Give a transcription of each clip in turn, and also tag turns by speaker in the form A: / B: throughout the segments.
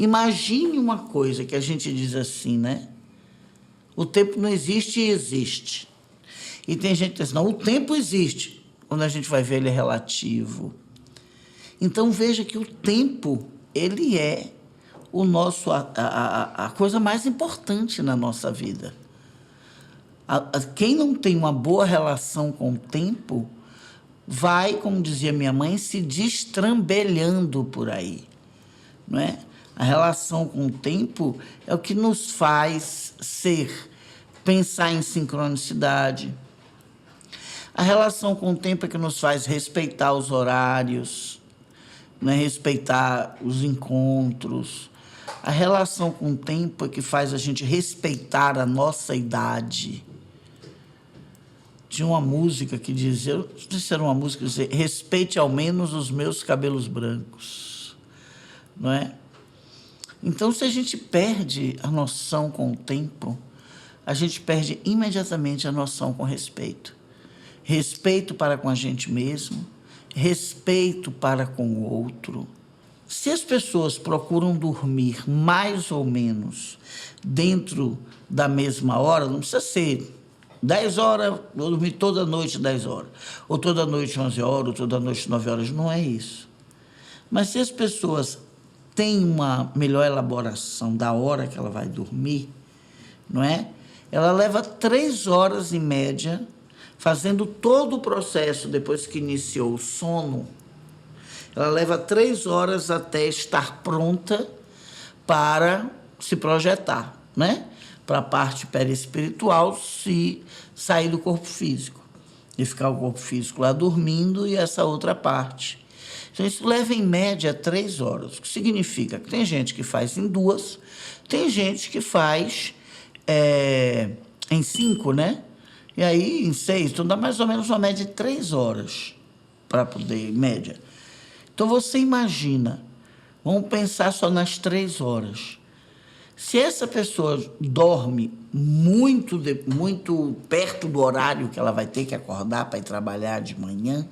A: Imagine uma coisa que a gente diz assim, né? O tempo não existe e existe. E tem gente que diz, não, o tempo existe. Quando a gente vai ver, ele é relativo. Então, veja que o tempo, ele é a coisa mais importante na nossa vida. Quem não tem uma boa relação com o tempo vai, como dizia minha mãe, se destrambelhando por aí, não é? A relação com o tempo é o que nos faz pensar em sincronicidade. A relação com o tempo é que nos faz respeitar os horários, né? Respeitar os encontros. A relação com o tempo é que faz a gente respeitar a nossa idade. Tinha uma música que dizia, não sei se era uma música que dizia, respeite ao menos os meus cabelos brancos, não é? Então, se a gente perde a noção com o tempo, a gente perde imediatamente a noção com respeito. Respeito para com a gente mesmo, respeito para com o outro. Se as pessoas procuram dormir mais ou menos dentro da mesma hora, não precisa ser 10 horas, vou dormir toda noite 10 horas, ou toda noite 11 horas, ou toda noite 9 horas, não é isso. Mas se as pessoas têm uma melhor elaboração da hora que ela vai dormir, não é? Ela leva 3 horas em média, fazendo todo o processo depois que iniciou o sono. Ela leva 3 horas até estar pronta para se projetar, né? Para a parte perispiritual se sair do corpo físico e ficar o corpo físico lá dormindo e essa outra parte. Então, isso leva, em média, 3 horas, o que significa que tem gente que faz em 2, tem gente que faz em 5, né? E aí, em 6, então dá mais ou menos uma média de 3 horas para poder, em média. Então, você imagina, vamos pensar só nas 3 horas. Se essa pessoa dorme muito perto do horário que ela vai ter que acordar para ir trabalhar de manhã,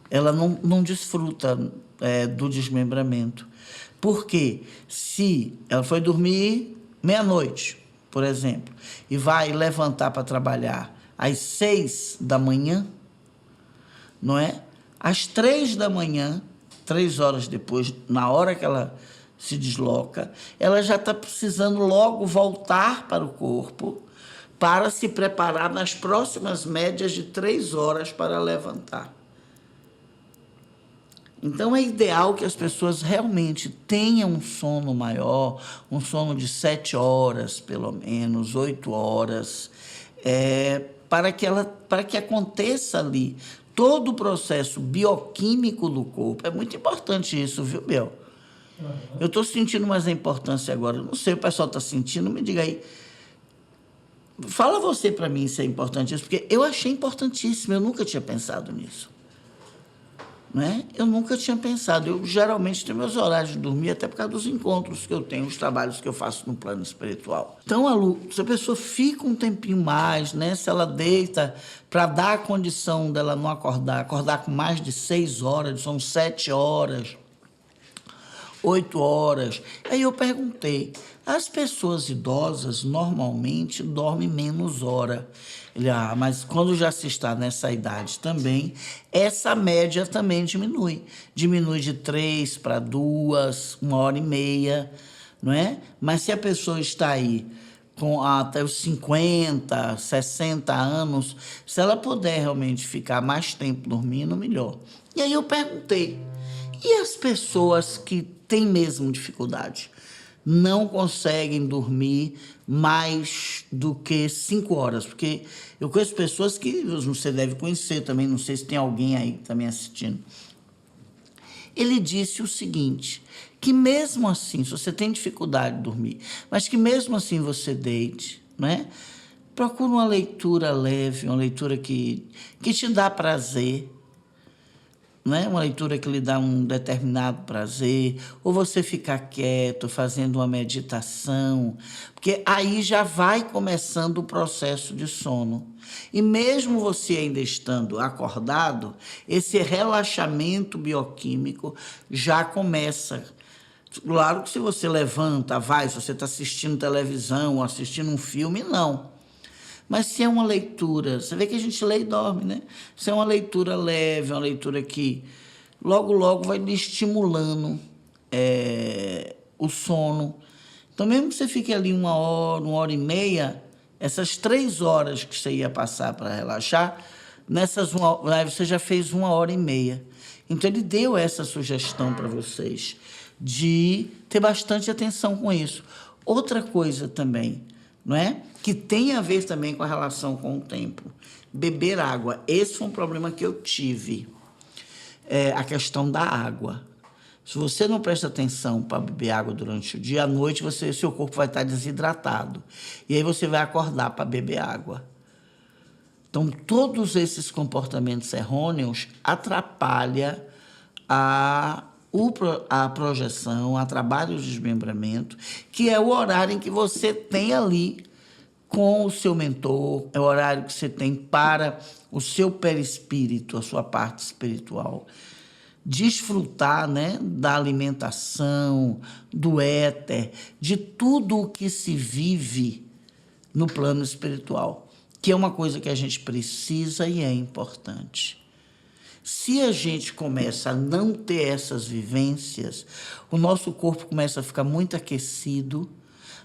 A: ela não desfruta do desmembramento. Porque se ela foi dormir meia-noite, por exemplo, e vai levantar para trabalhar às 6 da manhã, não é? Às 3 da manhã, 3 horas depois, na hora que ela se desloca, ela já está precisando logo voltar para o corpo para se preparar nas próximas médias de 3 horas para levantar. Então, é ideal que as pessoas realmente tenham um sono maior, um sono de 7 horas, pelo menos, 8 horas, para que aconteça ali todo o processo bioquímico do corpo. É muito importante isso, viu, Bel? Eu estou sentindo mais a importância agora. Não sei, o pessoal está sentindo, me diga aí. Fala você para mim se é importante isso, porque eu achei importantíssimo, eu nunca tinha pensado nisso. Né? Eu nunca tinha pensado. Eu geralmente tenho meus horários de dormir, até por causa dos encontros que eu tenho, os trabalhos que eu faço no plano espiritual. Então, se a pessoa fica um tempinho mais, né? Se ela deita para dar a condição dela não acordar com mais de 6 horas, são 7 horas, 8 horas. Aí eu perguntei, as pessoas idosas normalmente dormem menos hora. Ele, mas quando já se está nessa idade também, essa média também diminui. Diminui de 3 para 2, 1h30, não é? Mas se a pessoa está aí com até os 50, 60 anos, se ela puder realmente ficar mais tempo dormindo, melhor. E aí eu perguntei, e as pessoas que têm mesmo dificuldade? Não conseguem dormir mais do que 5 horas, porque eu conheço pessoas que você deve conhecer também, não sei se tem alguém aí também assistindo. Ele disse o seguinte, que mesmo assim, se você tem dificuldade de dormir, mas que mesmo assim você deite, né? Procura uma leitura leve, uma leitura que te dá prazer, né? Uma leitura que lhe dá um determinado prazer, ou você ficar quieto, fazendo uma meditação, porque aí já vai começando o processo de sono. E mesmo você ainda estando acordado, esse relaxamento bioquímico já começa. Claro que se você levanta, vai, se você está assistindo televisão, assistindo um filme, não. Mas se é uma leitura, você vê que a gente lê e dorme, né? Se é uma leitura leve, uma leitura que logo, logo vai lhe estimulando o sono. Então, mesmo que você fique ali 1 hora e meia, essas 3 horas que você ia passar para relaxar, você já fez 1 hora e meia. Então, ele deu essa sugestão para vocês de ter bastante atenção com isso. Outra coisa também, não é? Que tem a ver também com a relação com o tempo. Beber água. Esse foi um problema que eu tive. A questão da água. Se você não presta atenção para beber água durante o dia, à noite seu corpo vai estar desidratado. E aí você vai acordar para beber água. Então, todos esses comportamentos errôneos atrapalham a projeção, a trabalho de desmembramento, que é o horário em que você tem ali com o seu mentor, é o horário que você tem para o seu perispírito, a sua parte espiritual. Desfrutar, né, da alimentação, do éter, de tudo o que se vive no plano espiritual, que é uma coisa que a gente precisa e é importante. Se a gente começa a não ter essas vivências, o nosso corpo começa a ficar muito aquecido.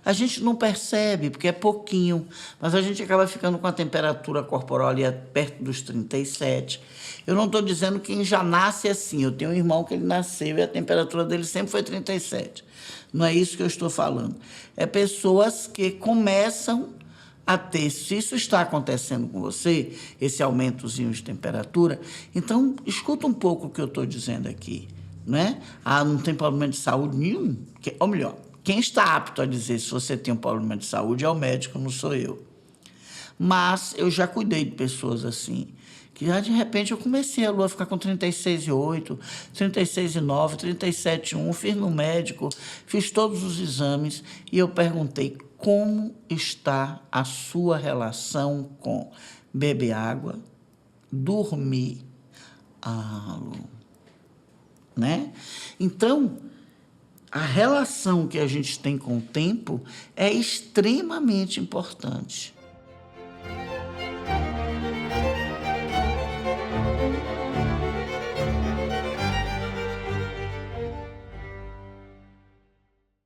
A: A gente não percebe, porque é pouquinho, mas a gente acaba ficando com a temperatura corporal ali perto dos 37. Eu não estou dizendo quem já nasce assim. Eu tenho um irmão que ele nasceu e a temperatura dele sempre foi 37. Não é isso que eu estou falando. É pessoas que começam a ter, se isso está acontecendo com você, esse aumentozinho de temperatura, então escuta um pouco o que eu estou dizendo aqui, né? Não tem problema de saúde nenhum. Ou melhor, quem está apto a dizer se você tem um problema de saúde é o médico, não sou eu. Mas eu já cuidei de pessoas assim, que já de repente eu comecei a lua a ficar com 36,8, 36,9, 37,1, fiz no médico, fiz todos os exames e eu perguntei como está a sua relação com beber água, dormir, né? Então, a relação que a gente tem com o tempo é extremamente importante.